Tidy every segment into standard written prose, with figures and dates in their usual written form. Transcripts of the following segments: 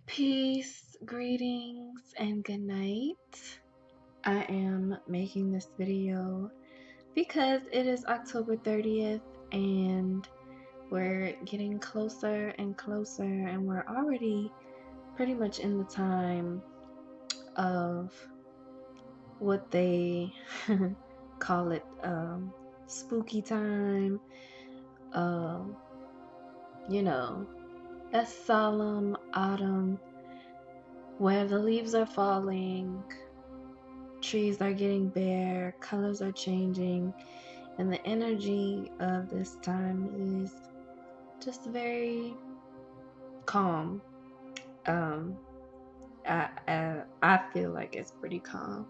Peace, greetings, and good night. I am making this video because it is October 30th and we're getting closer and closer, and we're already pretty much in the time of what they call it spooky time. Um, you know, that solemn autumn where the leaves are falling, trees are getting bare, colors are changing, and the energy of this time is just very calm. Um, I feel like it's pretty calm,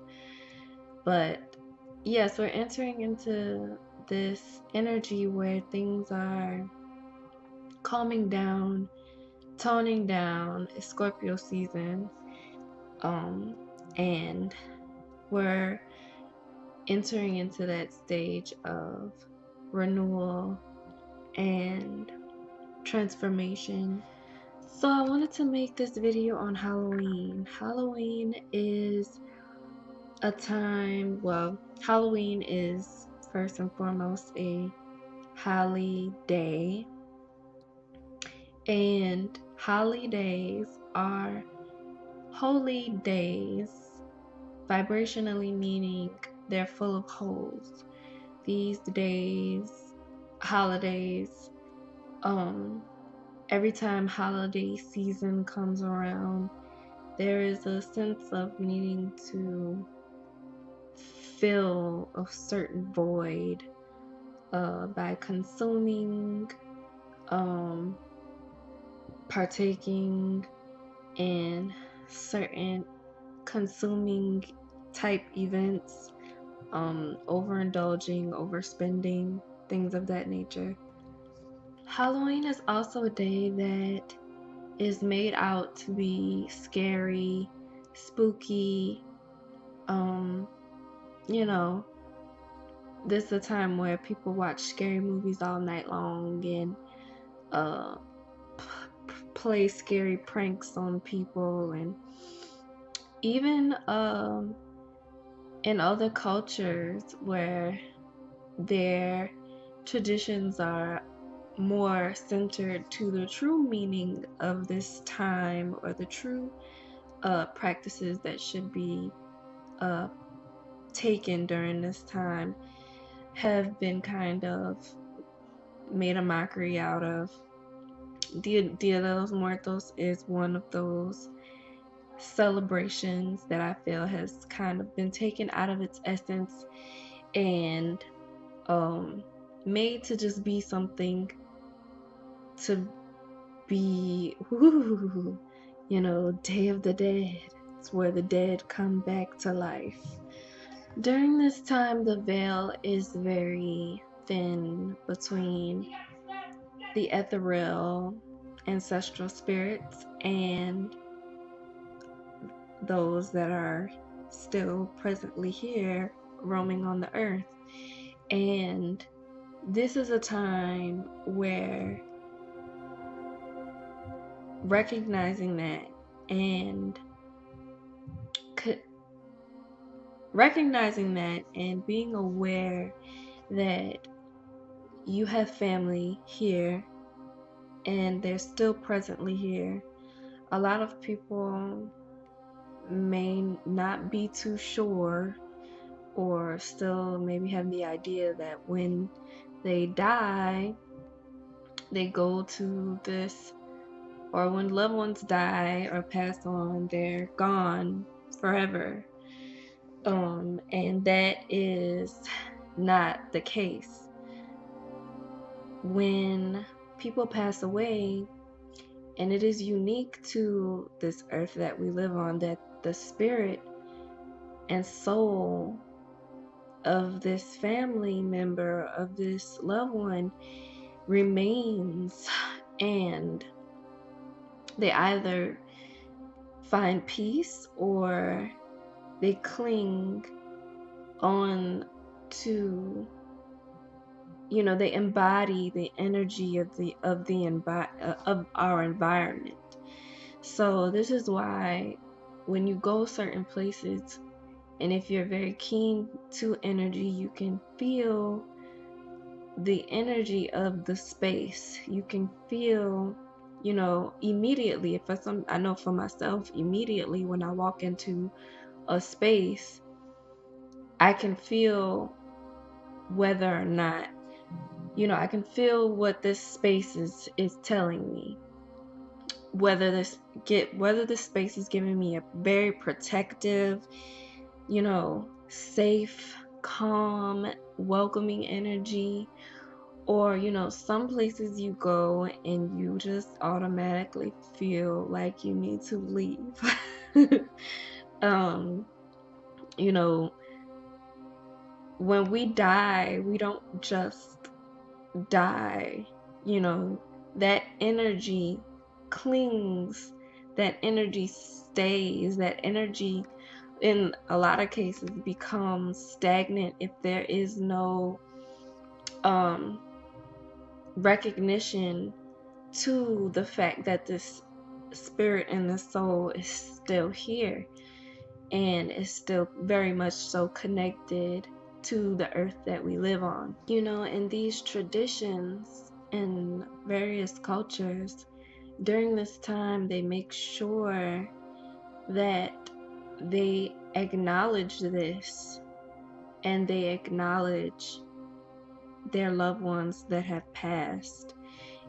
but yes, we're entering into this energy where things are calming down, toning down. It's Scorpio season, um, and we're entering into that stage of renewal and transformation. So I wanted to make this video on Halloween. Halloween is a time, well, Halloween is first and foremost a holiday, and holidays are holy days, vibrationally meaning they're full of holes. These days, holidays, every time holiday season comes around, there is a sense of needing to fill a certain void by consuming, um, partaking in certain consuming type events, overindulging, overspending, things of that nature. Halloween is also a day that is made out to be scary, spooky. Um, you know, this is a time where people watch scary movies all night long and uh, play scary pranks on people, and even in other cultures where their traditions are more centered to the true meaning of this time, or the true practices that should be uh, taken during this time, have been kind of made a mockery out of. Dia de los Muertos is one of those celebrations that I feel has kind of been taken out of its essence and made to just be something to be, Day of the Dead. It's where the dead come back to life. During this time, the veil is very thin between the ethereal ancestral spirits and those that are still presently here roaming on the earth. And this is a time where recognizing that and being aware that you have family here and they're still presently here. A lot of people may not be too sure, or still maybe have the idea that when they die, they go to this, or when loved ones die or pass on, they're gone forever. And that is not the case. When people pass away, and it is unique to this earth that we live on, that the spirit and soul of this family member, of this loved one, remains, and they either find peace or they cling on to, they embody the energy of our environment. So this is why when you go certain places, and if you're very keen to energy, you can feel the energy of the space. You can feel, immediately. If I know for myself, immediately when I walk into a space, I can feel whether or not, I can feel what this space is telling me. Whether this space is giving me a very protective, safe, calm, welcoming energy, or some places you go and you just automatically feel like you need to leave. um you know when we die, we don't just die. That energy clings, that energy stays, that energy in a lot of cases becomes stagnant if there is no um recognition to the fact that this spirit and the soul is still here and is still very much so connected to the earth that we live on. In these traditions and various cultures, during this time, they make sure that they acknowledge this, and they acknowledge their loved ones that have passed.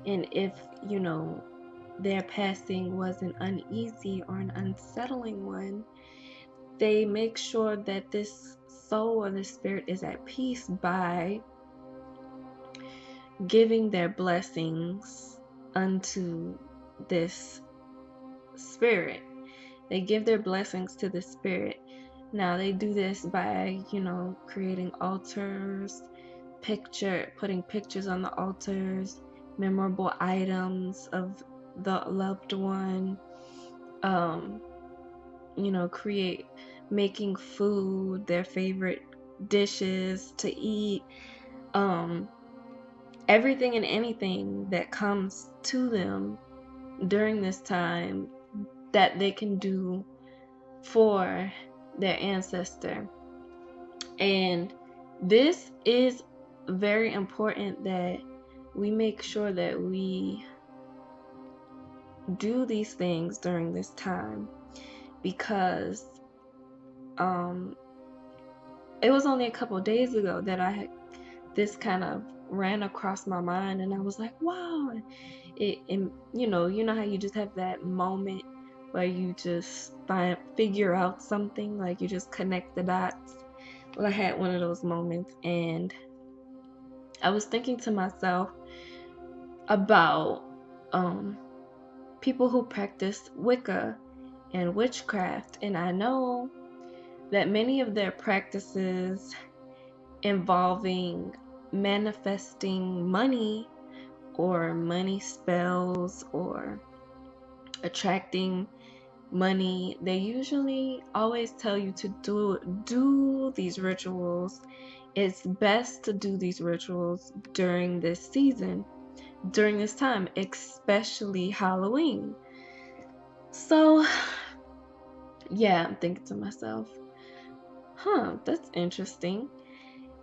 And if, their passing was an uneasy or an unsettling one, they make sure that this soul or this spirit is at peace by giving their blessings unto this spirit. They give their blessings to the spirit. Now they do this by, creating altars, putting pictures on the altars, memorable items of the loved one, making food, their favorite dishes to eat, everything and anything that comes to them during this time that they can do for their ancestor. And this is very important that we make sure that we do these things during this time, because it was only a couple of days ago that this kind of ran across my mind, and I was like, wow. And you know how you just have that moment where you just figure out something, like you just connect the dots. Well, I had one of those moments, and I was thinking to myself about people who practice Wicca and witchcraft, and I know that many of their practices involving manifesting money or money spells or attracting money, they usually always tell you to do these rituals. It's best to do these rituals during this season, during this time, especially Halloween. So yeah, I'm thinking to myself, that's interesting.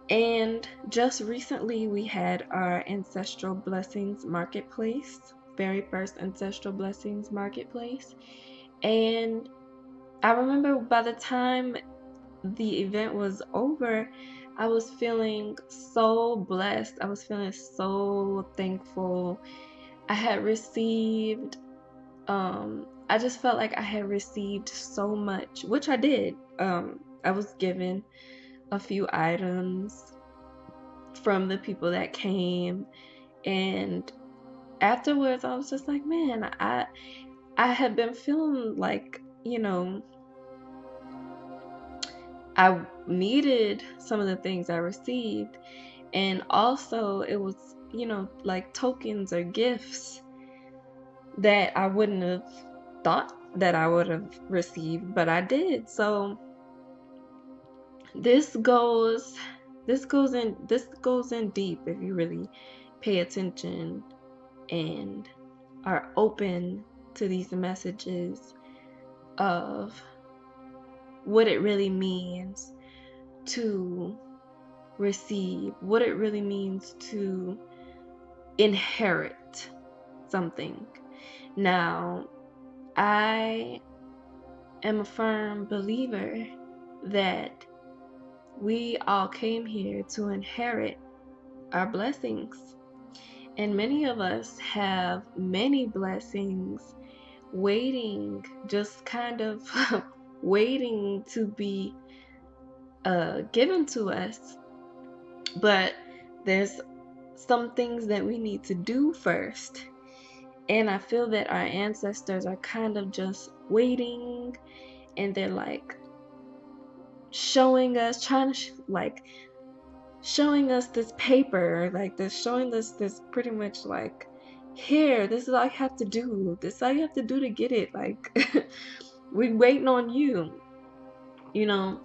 And just recently we had our Ancestral Blessings Marketplace, very first Ancestral Blessings Marketplace. And I remember by the time the event was over, I was feeling so blessed. I was feeling so thankful. I had received, I just felt like I had received so much, which I did. I was given a few items from the people that came, and afterwards I was just like, man, I had been feeling like, I needed some of the things I received, and also it was, like tokens or gifts that I wouldn't have thought that I would have received, but I did. So this goes in deep if you really pay attention and are open to these messages of what it really means to receive, what it really means to inherit something. Now, I am a firm believer that we all came here to inherit our blessings. And many of us have many blessings waiting, just kind of waiting to be given to us. But there's some things that we need to do first. And I feel that our ancestors are kind of just waiting, and they're like showing us, trying to showing us this paper, like they're showing us this pretty much like, here, this is all you have to do. This is all you have to do to get it. Like, we waiting on you. You know,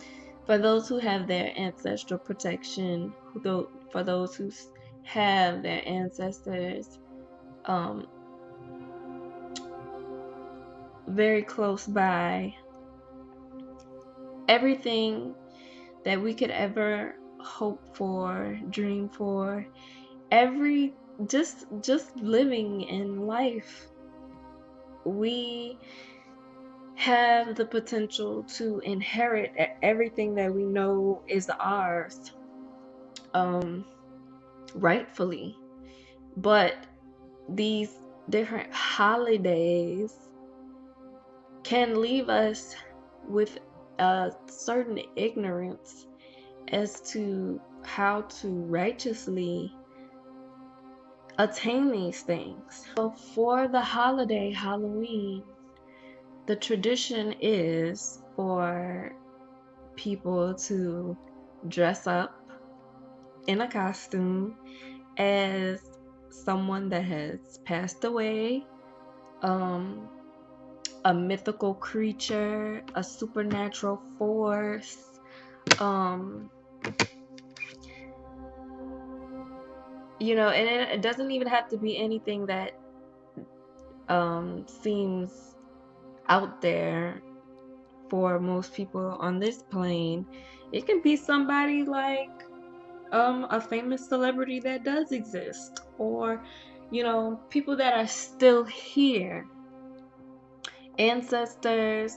for those who have their ancestral protection, for those who have their ancestors very close by, everything that we could ever hope for, dream for, just living in life, we have the potential to inherit everything that we know is ours, rightfully. But these different holidays can leave us with a certain ignorance as to how to righteously attain these things. So for the holiday Halloween, the tradition is for people to dress up in a costume as someone that has passed away, a mythical creature, a supernatural force, you know, and it doesn't even have to be anything that seems out there for most people on this plane. It can be somebody like a famous celebrity that does exist, or you know, people that are still here, ancestors.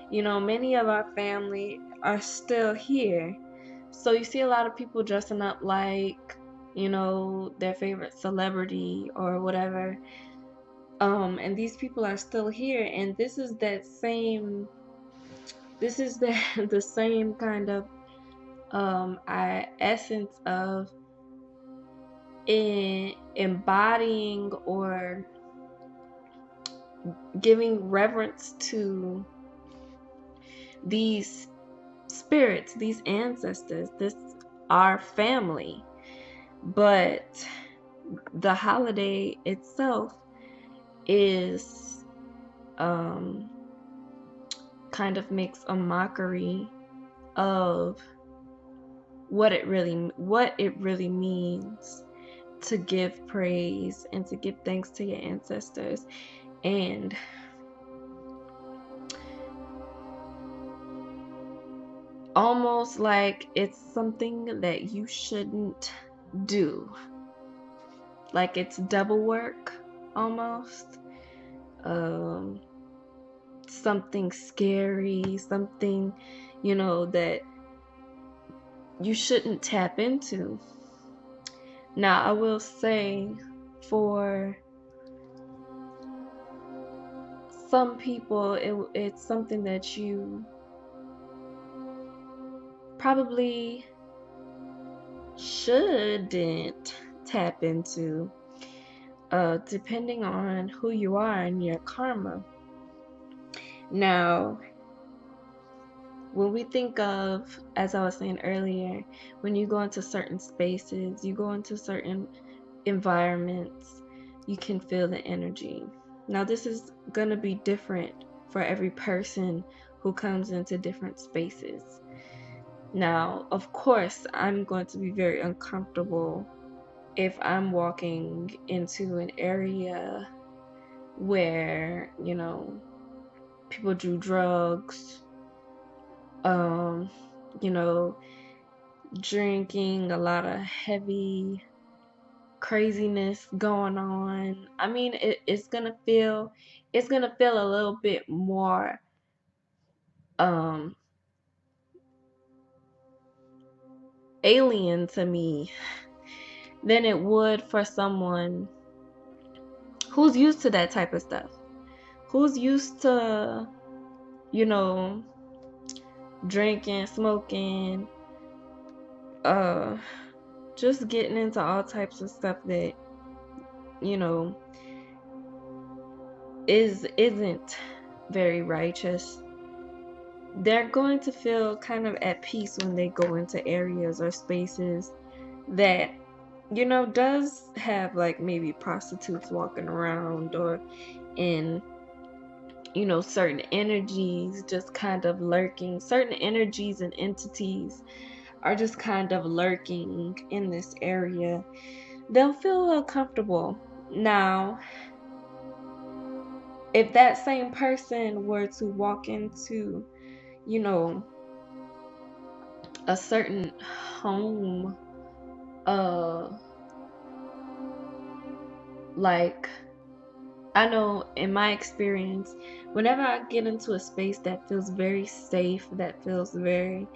You know, many of our family are still here, so you see a lot of people dressing up like, you know, their favorite celebrity or whatever. And these people are still here, and this is the the same kind of essence of embodying or giving reverence to these spirits, these ancestors, this our family. But the holiday itself is kind of makes a mockery of what it really means to give praise and to give thanks to your ancestors, and almost like it's something that you shouldn't do, like it's double work almost, something scary, something, you know, that you shouldn't tap into. Now, I will say, for some people, it's something that you probably shouldn't tap into, depending on who you are and your karma. Now, when we think of, as I was saying earlier, when you go into certain spaces, you go into certain environments, you can feel the energy. Now, this is gonna be different for every person who comes into different spaces. Now, of course, I'm going to be very uncomfortable if I'm walking into an area where, people do drugs, um, you know, drinking, a lot of heavy craziness going on. I mean, it's gonna feel a little bit more um alien to me than it would for someone who's used to that type of stuff, who's used to, you know, drinking, smoking, uh, just getting into all types of stuff that, you know, isn't very righteous. They're going to feel kind of at peace when they go into areas or spaces that, does have like maybe prostitutes walking around, or in, certain energies just kind of lurking. Certain energies and entities are just kind of lurking in this area. They'll feel uncomfortable. Now, if that same person were to walk into, you know, a certain home, like, I know in my experience, whenever I get into a space that feels very safe, that feels very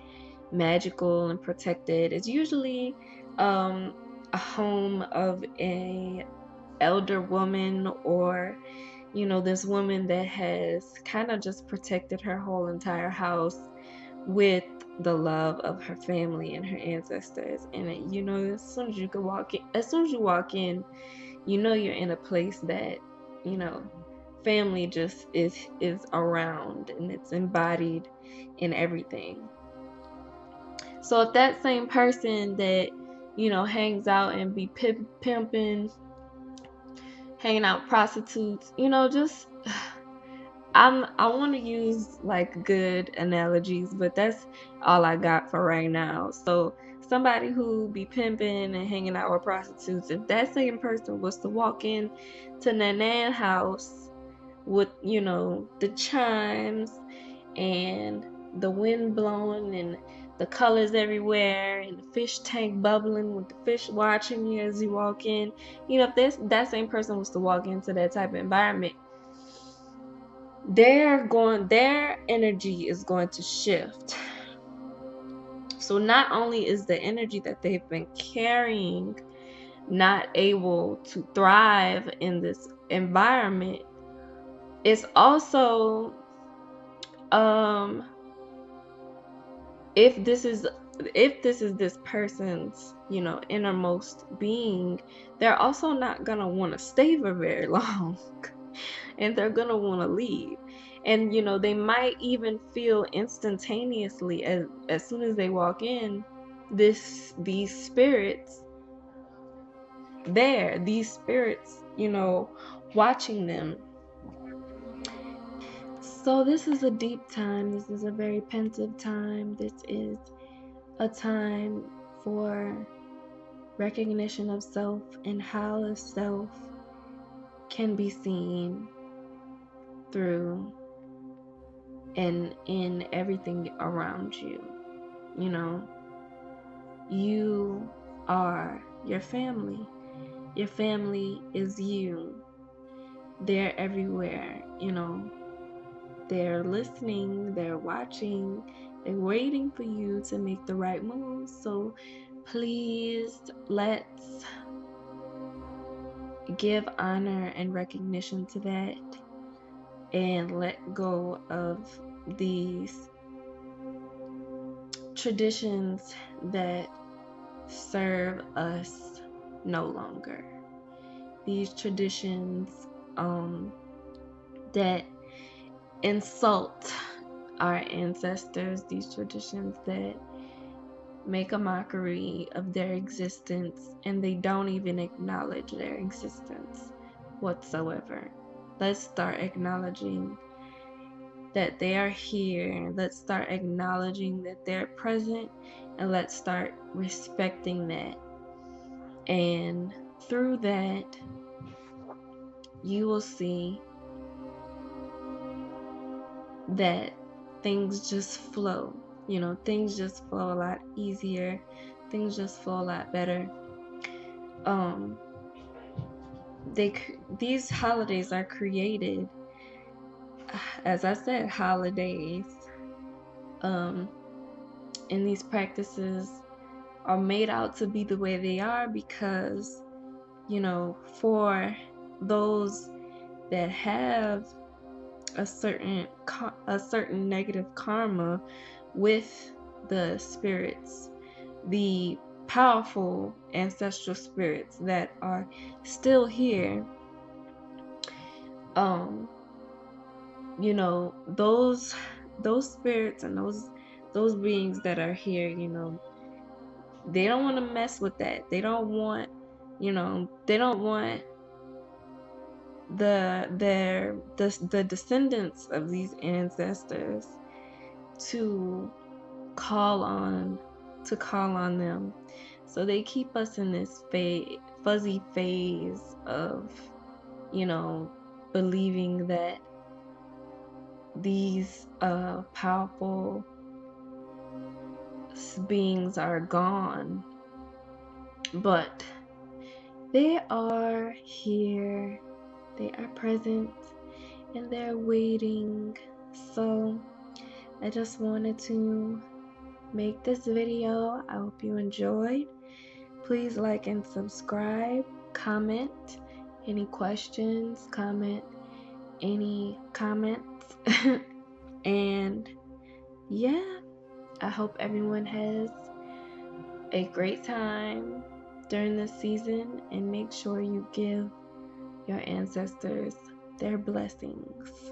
magical and protected, it's usually a home of a elder woman, or this woman that has kind of just protected her whole entire house with the love of her family and her ancestors. And as soon as you walk in, you're in a place that, you know, family just is around, and it's embodied in everything. So if that same person that, hangs out and be pimping, hanging out with prostitutes, just I want to use like good analogies, but that's all I got for right now. So somebody who be pimping and hanging out with prostitutes, if that same person was to walk in to Nanan house with, the chimes and the wind blowing and the colors everywhere and the fish tank bubbling with the fish watching you as you walk in, if that same person was to walk into that type of environment, their energy is going to shift. So not only is the energy that they've been carrying not able to thrive in this environment, it's also, if this is this person's, innermost being, they're also not gonna want to stay for very long. And they're gonna want to leave. And they might even feel instantaneously, as soon as they walk in, these spirits there, these spirits, watching them. So this is a deep time. This is a very pensive time. This is a time for recognition of self, and how the self can be seen through and in everything around you. You are your family. Your family is you. They're everywhere. They're listening, they're watching, they're waiting for you to make the right move. So please, let's give honor and recognition to that, and let go of these traditions that serve us no longer. These traditions that insult our ancestors, these traditions that make a mockery of their existence, and they don't even acknowledge their existence whatsoever. Let's start acknowledging that they are here. Let's start acknowledging that they're present, and let's start respecting that. And through that, you will see that things just flow. You know, things just flow a lot easier. Things just flow a lot better. These holidays are created, as I said, holidays. And these practices are made out to be the way they are because, you know, for those that have a certain negative karma with the spirits, the powerful ancestral spirits that are still here, you know, those spirits and those beings that are here, you know, they don't want to mess with that. They don't want, you know, they don't want the descendants of these ancestors to call on them. So they keep us in this fuzzy phase of, you know, believing that these powerful beings are gone, but they are here, they are present, and they're waiting. So I just wanted to make this video. I hope you enjoyed. Please like and subscribe, comment any questions, comment any comments. And yeah, I hope everyone has a great time during this season, and make sure you give your ancestors their blessings.